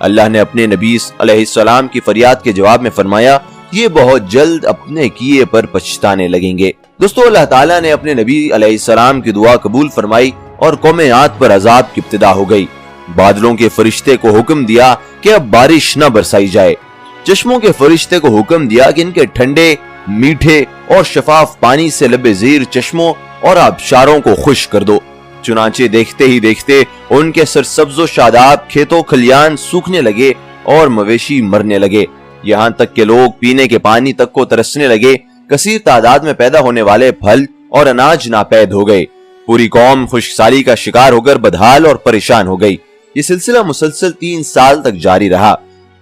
اللہ نے اپنے نبی علیہ السلام کی فریاد کے جواب میں فرمایا یہ بہت جلد اپنے کیے پر پچھتانے لگیں گے۔ دوستو اللہ تعالیٰ نے اپنے نبی علیہ السلام کی دعا قبول فرمائی اور قوم عاد پر عذاب کی ابتدا ہو گئی۔ بادلوں کے فرشتے کو حکم دیا کہ اب بارش نہ برسائی جائے۔ چشموں کے فرشتے کو حکم دیا کہ ان کے ٹھنڈے، میٹھے اور شفاف پانی سے لب زیر چشموں اور آبشاروں کو خشک کر دو۔ چنانچہ دیکھتے ہی دیکھتے ان کے سرسبز و شاداب کھیتوں کھلیان سوکھنے لگے اور مویشی مرنے لگے، یہاں تک کہ لوگ پینے کے پانی تک کو ترسنے لگے۔ کثیر تعداد میں پیدا ہونے والے پھل اور اناج ناپید ہو گئے۔ پوری قوم خشک سالی کا شکار ہو کر بدحال اور پریشان ہو گئی۔ یہ سلسلہ مسلسل 3 سال تک جاری رہا۔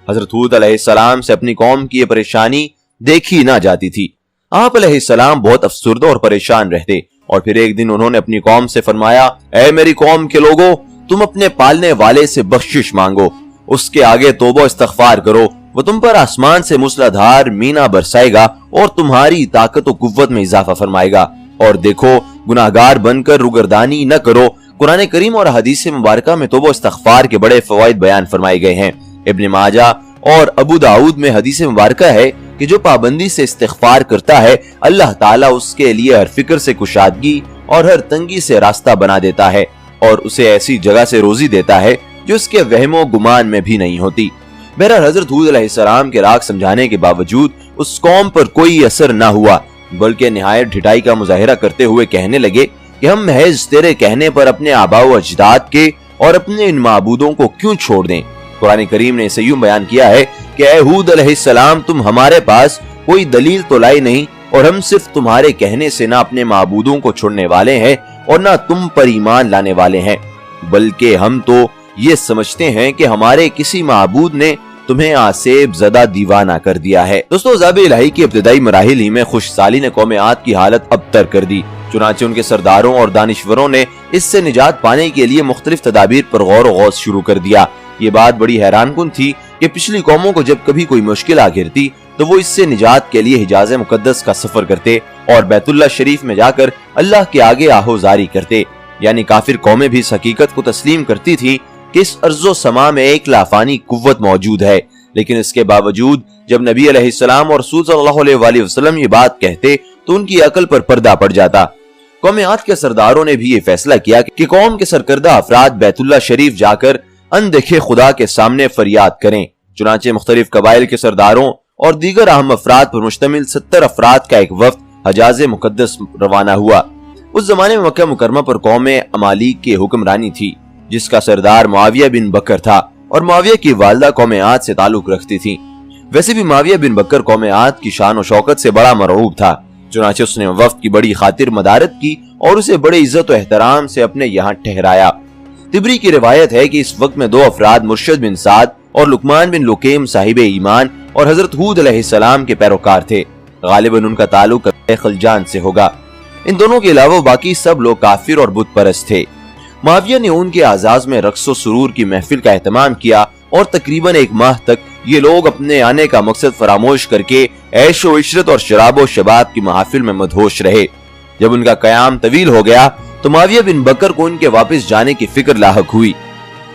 حضرت ہود علیہ السلام سے اپنی قوم کی یہ پریشانی دیکھی نہ جاتی تھی۔ آپ علیہ السلام بہت افسردہ اور پریشان رہتے، اور پھر ایک دن انہوں نے اپنی قوم سے فرمایا اے میری قوم کے لوگوں، تم اپنے پالنے والے سے بخشش مانگو، اس کے آگے توبہ استغفار کرو، وہ تم پر آسمان سے موسلادھار مینا برسائے گا اور تمہاری طاقت و قوت میں اضافہ فرمائے گا، اور دیکھو گناہگار بن کر روگردانی نہ کرو۔ قرآن کریم اور حدیث مبارکہ میں توبہ استغفار کے بڑے فوائد بیان فرمائے گئے ہیں۔ ابن ماجہ اور ابو داؤد میں حدیث مبارکہ ہے کہ جو پابندی سے استغفار کرتا ہے اللہ تعالیٰ اس کے لیے ہر فکر سے کشادگی اور ہر تنگی سے راستہ بنا دیتا ہے، اور اسے ایسی جگہ سے روزی دیتا ہے جو اس کے وہم و گمان میں بھی نہیں ہوتی۔ بہرحال حضرت ہود علیہ السلام کے راگ سمجھانے کے باوجود اس قوم پر کوئی اثر نہ ہوا، بلکہ نہایت ڈھٹائی کا مظاہرہ کرتے ہوئے کہنے لگے کہ ہم محض تیرے کہنے پر اپنے آباء و اجداد کے اور اپنے ان معبودوں کو کیوں چھوڑ دیں۔ قرآن کریم نے اسے یوں بیان کیا ہے کہ اے ہود علیہ السلام، تم ہمارے پاس کوئی دلیل تو لائے نہیں، اور ہم صرف تمہارے کہنے سے نہ اپنے معبودوں کو چھوڑنے والے ہیں اور نہ تم پر ایمان لانے والے ہیں، بلکہ ہم تو یہ سمجھتے ہیں کہ ہمارے کسی معبود نے تمہیں آسیب زدہ دیوانہ کر دیا ہے۔ دوستو عذاب الہی کی ابتدائی مراحل ہی میں خشک سالی نے قوم عاد کی حالت ابتر کر دی، چنانچہ ان کے سرداروں اور دانشوروں نے اس سے نجات پانے کے لیے مختلف تدابیر پر غور و غوص شروع کر دیا۔ یہ بات بڑی حیران کن تھی کہ پچھلی قوموں کو جب کبھی کوئی مشکل آ گرتی تو وہ اس سے نجات کے لیے حجاز مقدس کا سفر کرتے اور بیت اللہ شریف میں جا کر اللہ کے آگے آہوزاری کرتے، یعنی کافر قومیں بھی اس حقیقت کو تسلیم کرتی تھی کہ اس ارض و سما میں ایک لافانی قوت موجود ہے، لیکن اس کے باوجود جب نبی علیہ السلام اور رسول صلی اللہ علیہ وآلہ وسلم یہ بات کہتے تو ان کی عقل پر پردہ پڑ جاتا۔ قوم عاد کے سرداروں نے بھی یہ فیصلہ کیا کہ قوم کے سرکردہ افراد بیت اللہ شریف جا کر اندیکھے خدا کے سامنے فریاد کریں۔ چنانچہ مختلف قبائل کے سرداروں اور دیگر اہم افراد پر مشتمل 70 افراد کا ایک وفد حجاز مقدس روانہ ہوا۔ اس زمانے میں مکہ مکرمہ پر قوم امالیک کی حکمرانی تھی، جس کا سردار معاویہ بن بکر تھا، اور معاویہ کی والدہ قوم عاد سے تعلق رکھتی تھی۔ ویسے بھی معاویہ بن بکر قوم عاد کی شان و شوکت سے بڑا مرعوب تھا، چنانچہ اس نے وفد کی بڑی خاطر مدارت کی اور اسے بڑے عزت و احترام سے اپنے یہاں ٹھہرایا۔ طبری کی روایت ہے کہ اس وقت میں 2 افراد مرشد بن سعد اور لقمان بن لکیم صاحب ایمان اور حضرت ہود علیہ السلام کے پیروکار تھے، غالباً ان کا تعلق خلجان سے ہوگا۔ ان دونوں کے علاوہ باقی سب لوگ کافر اور بت پرست تھے۔ معاویہ نے ان کے اعزاز میں رقص و سرور کی محفل کا اہتمام کیا اور تقریباً 1 ماہ تک یہ لوگ اپنے آنے کا مقصد فراموش کر کے عیش و عشرت اور شراب و شباب کی محافل میں مدہوش رہے۔ جب ان کا قیام طویل ہو گیا تو معاویہ بن بکر کو ان کے واپس جانے کی فکر لاحق ہوئی۔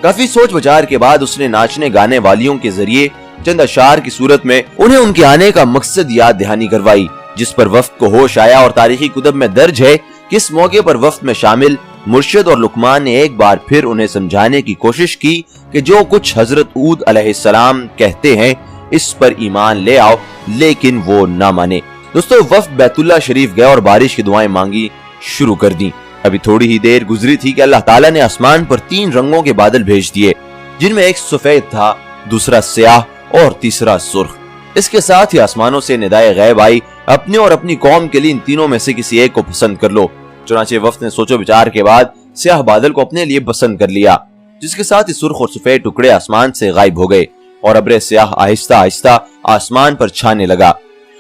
کافی سوچ بچار کے بعد اس نے ناچنے گانے والیوں کے ذریعے چند اشعار کی صورت میں انہیں ان کے آنے کا مقصد یاد دہانی کروائی، جس پر وفد کو ہوش آیا، اور تاریخی کتب میں درج ہے کہ اس موقع پر وفد میں شامل مرشد اور لقمان نے ایک بار پھر انہیں سمجھانے کی کوشش کی کہ جو کچھ حضرت ہود علیہ السلام کہتے ہیں اس پر ایمان لے آؤ، لیکن وہ نہ مانے۔ دوستو وفد بیت اللہ شریف گئے اور بارش کی دعائیں مانگی شروع کر دیں۔ ابھی تھوڑی ہی دیر گزری تھی کہ اللہ تعالیٰ نے آسمان پر 3 رنگوں کے بادل بھیج دیے، جن میں ایک سفید تھا، دوسرا سیاہ اور تیسرا سرخ۔ اس کے ساتھ ہی آسمانوں سے ندائے غیب آئی، اپنے اور اپنی قوم کے لیے ان تینوں میں سے کسی ایک کو پسند کر لو۔ چنانچہ وفد نے سوچو بچار کے بعد سیاہ بادل کو اپنے لیے پسند کر لیا، جس کے ساتھ ہی سرخ اور سفید ٹکڑے آسمان سے غائب ہو گئے اور ابر سیاہ آہستہ آہستہ آسمان پر چھانے لگا۔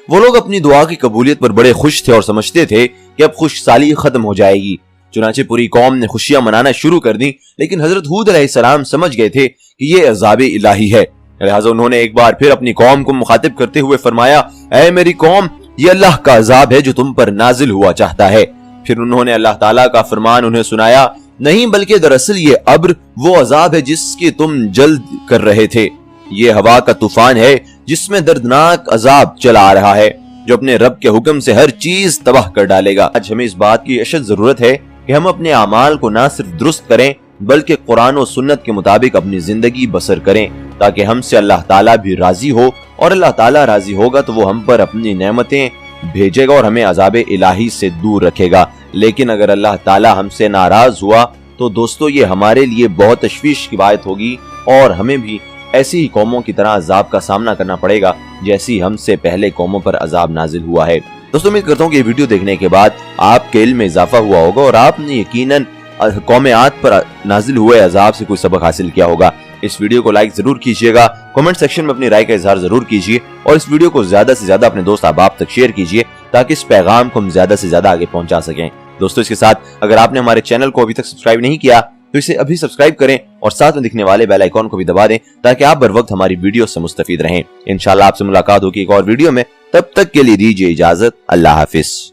وہ لوگ اپنی دعا کی قبولیت پر بڑے خوش تھے اور سمجھتے تھے کہ اب خشک سالی ختم ہو جائے گی۔ چنانچہ پوری قوم نے خوشیاں منانا شروع کر دیں، لیکن حضرت ہود علیہ السلام سمجھ گئے تھے کہ یہ عذاب الہی ہے، لہٰذا انہوں نے ایک بار پھر اپنی قوم کو مخاطب کرتے ہوئے فرمایا، اے میری قوم، یہ اللہ کا عذاب ہے جو تم پر نازل ہوا چاہتا ہے۔ پھر انہوں نے اللہ تعالیٰ کا فرمان انہیں سنایا، نہیں بلکہ دراصل یہ ابر وہ عذاب ہے جس کی تم جلد کر رہے تھے، یہ ہوا کا طوفان ہے جس میں دردناک عذاب چلا آ رہا ہے، جو اپنے رب کے حکم سے ہر چیز تباہ کر ڈالے گا۔ آج ہمیں اس بات کی اشد ضرورت ہے کہ ہم اپنے اعمال کو نہ صرف درست کریں بلکہ قرآن و سنت کے مطابق اپنی زندگی بسر کریں، تاکہ ہم سے اللہ تعالیٰ بھی راضی ہو، اور اللہ تعالیٰ راضی ہوگا تو وہ ہم پر اپنی نعمتیں بھیجے گا اور ہمیں عذاب الہی سے دور رکھے گا۔ لیکن اگر اللہ تعالیٰ ہم سے ناراض ہوا تو دوستو یہ ہمارے لیے بہت تشویش کی بات ہوگی، اور ہمیں بھی ایسی ہی قوموں کی طرح عذاب کا سامنا کرنا پڑے گا جیسی ہم سے پہلے قوموں پر عذاب نازل ہوا ہے۔ دوستو امید کرتا ہوں کہ یہ ویڈیو دیکھنے کے بعد آپ کے علم میں اضافہ ہوا ہوگا اور آپ نے یقیناً قوم عاد پر نازل ہوئے عذاب سے کوئی سبق حاصل کیا ہوگا۔ اس ویڈیو کو لائک ضرور کیجئے گا، کمنٹ سیکشن میں اپنی رائے کا اظہار ضرور کیجئے، اور اس ویڈیو کو زیادہ سے زیادہ اپنے دوست احباب تک شیئر کیجئے تاکہ اس پیغام کو ہم زیادہ سے زیادہ آگے پہنچا سکیں۔ دوستو اس کے ساتھ اگر آپ نے ہمارے چینل کو ابھی تک سبسکرائب نہیں کیا تو اسے ابھی سبسکرائب کریں اور ساتھ میں دکھنے والے بیل آئیکن کو بھی دبا دیں تاکہ آپ بر وقت ہماری ویڈیو سے مستفید رہیں۔ انشاءاللہ آپ سے ملاقات ہوگی ایک اور ویڈیو میں، تب تک کے لیے دیجیے اجازت، اللہ حافظ۔